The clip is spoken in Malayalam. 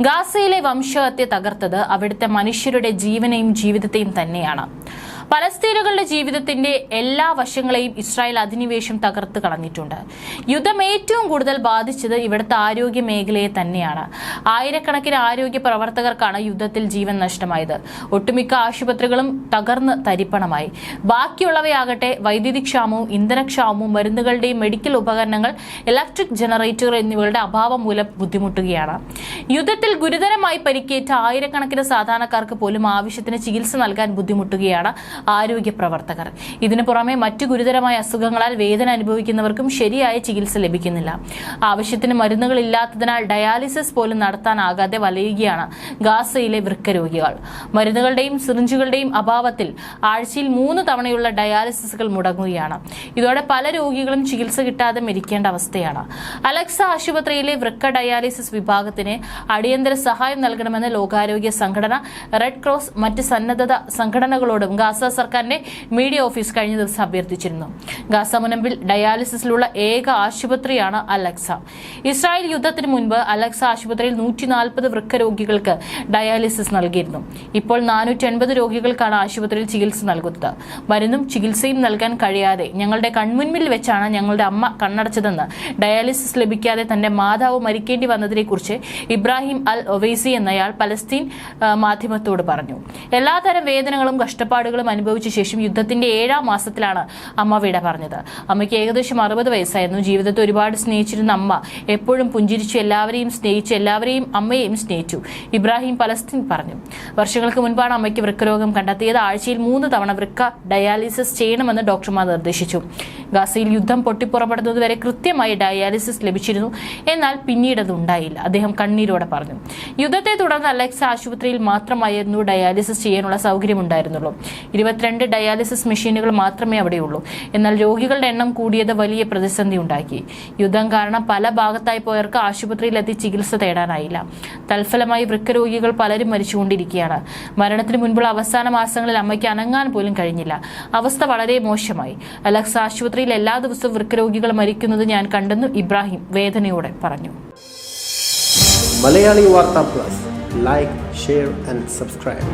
ഗാസയിലെ വംശഹത്യ തകർത്തത് അവിടുത്തെ മനുഷ്യരുടെ ജീവനെയും ജീവിതത്തെയും തന്നെയാണ്. പലസ്തീനുകളുടെ ജീവിതത്തിന്റെ എല്ലാ വശങ്ങളെയും ഇസ്രായേൽ അധിനിവേശം തകർത്ത് കളഞ്ഞിട്ടുണ്ട്. യുദ്ധം ഏറ്റവും കൂടുതൽ ബാധിച്ചത് ഇവിടുത്തെ ആരോഗ്യ മേഖലയെ തന്നെയാണ്. ആയിരക്കണക്കിന് ആരോഗ്യ പ്രവർത്തകർക്കാണ് യുദ്ധത്തിൽ ജീവൻ നഷ്ടമായത്. ഒട്ടുമിക്ക ആശുപത്രികളും തകർന്ന് തരിപ്പണമായി. ബാക്കിയുള്ളവയാകട്ടെ വൈദ്യുതി ക്ഷാമവും ഇന്ധനക്ഷാമവും മരുന്നുകളുടെയും മെഡിക്കൽ ഉപകരണങ്ങൾ, ഇലക്ട്രിക് ജനറേറ്റർ എന്നിവയുടെ അഭാവം മൂലം ബുദ്ധിമുട്ടുകയാണ്. യുദ്ധത്തിൽ ഗുരുതരമായി പരിക്കേറ്റ ആയിരക്കണക്കിന് സാധാരണക്കാർക്ക് പോലും ആവശ്യത്തിന് ചികിത്സ നൽകാൻ ബുദ്ധിമുട്ടുകയാണ് ആരോഗ്യ പ്രവർത്തകർ. ഇതിനു പുറമെ മറ്റു ഗുരുതരമായ അസുഖങ്ങളാൽ വേദന അനുഭവിക്കുന്നവർക്കും ശരിയായ ചികിത്സ ലഭിക്കുന്നില്ല. ആവശ്യത്തിന് മരുന്നുകൾ ഇല്ലാത്തതിനാൽ ഡയാലിസിസ് പോലും നടത്താനാകാതെ വലയുകയാണ് ഗാസയിലെ വൃക്ക രോഗികൾ. മരുന്നുകളുടെയും സിറിഞ്ചുകളുടെയും അഭാവത്തിൽ ആഴ്ചയിൽ 3 തവണയുള്ള ഡയാലിസിസുകൾ മുടങ്ങുകയാണ്. ഇതോടെ പല രോഗികളും ചികിത്സ കിട്ടാതെ മരിക്കേണ്ട അവസ്ഥയാണ്. അലക്സ ആശുപത്രിയിലെ വൃക്ക ഡയാലിസിസ് വിഭാഗത്തിന് അടിയന്തര സഹായം നൽകണമെന്ന് ലോകാരോഗ്യ സംഘടന, റെഡ് ക്രോസ്, മറ്റ് സന്നദ്ധ സംഘടനകളോടും ഗാസ സർക്കാരിന്റെ മീഡിയ ഓഫീസ് കഴിഞ്ഞ ദിവസം അഭ്യർത്ഥിച്ചിരുന്നു. ഗാസ മുനമ്പിൽ ഡയാലിസിസിലുള്ള ഏക ആശുപത്രിയാണ് അലക്സ. ഇസ്രായേൽ യുദ്ധത്തിന് മുൻപ് അലക്സ ആശുപത്രിയിൽ 140 വൃക്ക രോഗികൾക്ക് ഡയാലിസിസ് നൽകിയിരുന്നു. ഇപ്പോൾ 480 രോഗികൾക്കാണ് ആശുപത്രിയിൽ ചികിത്സ നൽകുന്നത്. മരുന്നും ചികിത്സയും നൽകാൻ കഴിയാതെ ഞങ്ങളുടെ കൺമുൻപിൽ വെച്ചാണ് ഞങ്ങളുടെ അമ്മ കണ്ണടച്ചതെന്ന്, ഡയാലിസിസ് ലഭിക്കാതെ തന്റെ മാതാവ് മരിക്കേണ്ടി വന്നതിനെക്കുറിച്ച് ഇബ്രാഹിം അൽ ഒവൈസി എന്നയാൾ പലസ്തീൻ മാധ്യമത്തോട് പറഞ്ഞു. എല്ലാതരം വേദനകളും കഷ്ടപ്പാടുകളും അനുഭവിച്ച ശേഷം യുദ്ധത്തിന്റെ 7ാം മാസത്തിലാണ് അമ്മ വിട പറഞ്ഞത്. അമ്മയ്ക്ക് ഏകദേശം 60 വയസ്സായിരുന്നു. ജീവിതത്തെ ഒരുപാട് സ്നേഹിച്ചിരുന്ന അമ്മ എപ്പോഴും പുഞ്ചിരിച്ചു എല്ലാവരെയും സ്നേഹിച്ചു, എല്ലാവരെയും അമ്മയെയും സ്നേഹിച്ചു, ഇബ്രാഹിം പലസ്തീൻ പറഞ്ഞു. വർഷങ്ങൾക്ക് മുൻപാണ് അമ്മയ്ക്ക് വൃക്കരോഗം കണ്ടെത്തിയത്. ആഴ്ചയിൽ 3 തവണ വൃക്ക ഡയാലിസിസ് ചെയ്യണമെന്ന് ഡോക്ടർമാർ നിർദ്ദേശിച്ചു. ഗാസയിൽ യുദ്ധം പൊട്ടിപ്പുറപ്പെടുന്നതുവരെ കൃത്യമായി ഡയാലിസിസ് ലഭിച്ചിരുന്നു. എന്നാൽ പിന്നീട് അത് ഉണ്ടായില്ല, അദ്ദേഹം കണ്ണീരോടെ പറഞ്ഞു. യുദ്ധത്തെ തുടർന്ന് അലക്സ ആശുപത്രിയിൽ മാത്രമായിരുന്നു ഡയാലിസിസ് ചെയ്യാനുള്ള സൗകര്യമുണ്ടായിരുന്നുള്ളൂ. 22 ഡയാലിസിസ് മെഷീനുകൾ മാത്രമേ അവിടെയുള്ളൂ. എന്നാൽ രോഗികളുടെ എണ്ണം കൂടിയത് വലിയ പ്രതിസന്ധി ഉണ്ടാക്കി. യുദ്ധം കാരണം പല ഭാഗത്തായി പോയവർക്ക് ആശുപത്രിയിലെത്തി ചികിത്സ തേടാനായില്ല. തൽഫലമായി വൃക്ക രോഗികൾ പലരും മരിച്ചുകൊണ്ടിരിക്കുകയാണ്. മരണത്തിന് മുൻപുള്ള അവസാന മാസങ്ങളിൽ അമ്മയ്ക്ക് അനങ്ങാൻ പോലും കഴിഞ്ഞില്ല. അവസ്ഥ വളരെ മോശമായി. അലക്സ ആശുപത്രിയിൽ എല്ലാ ദിവസവും വൃക്ക രോഗികൾ മരിക്കുന്നത് ഞാൻ കണ്ടെന്ന് ഇബ്രാഹിം വേദനയോടെ പറഞ്ഞു. മലയാളി വാർത്താ plus, like, share and subscribe.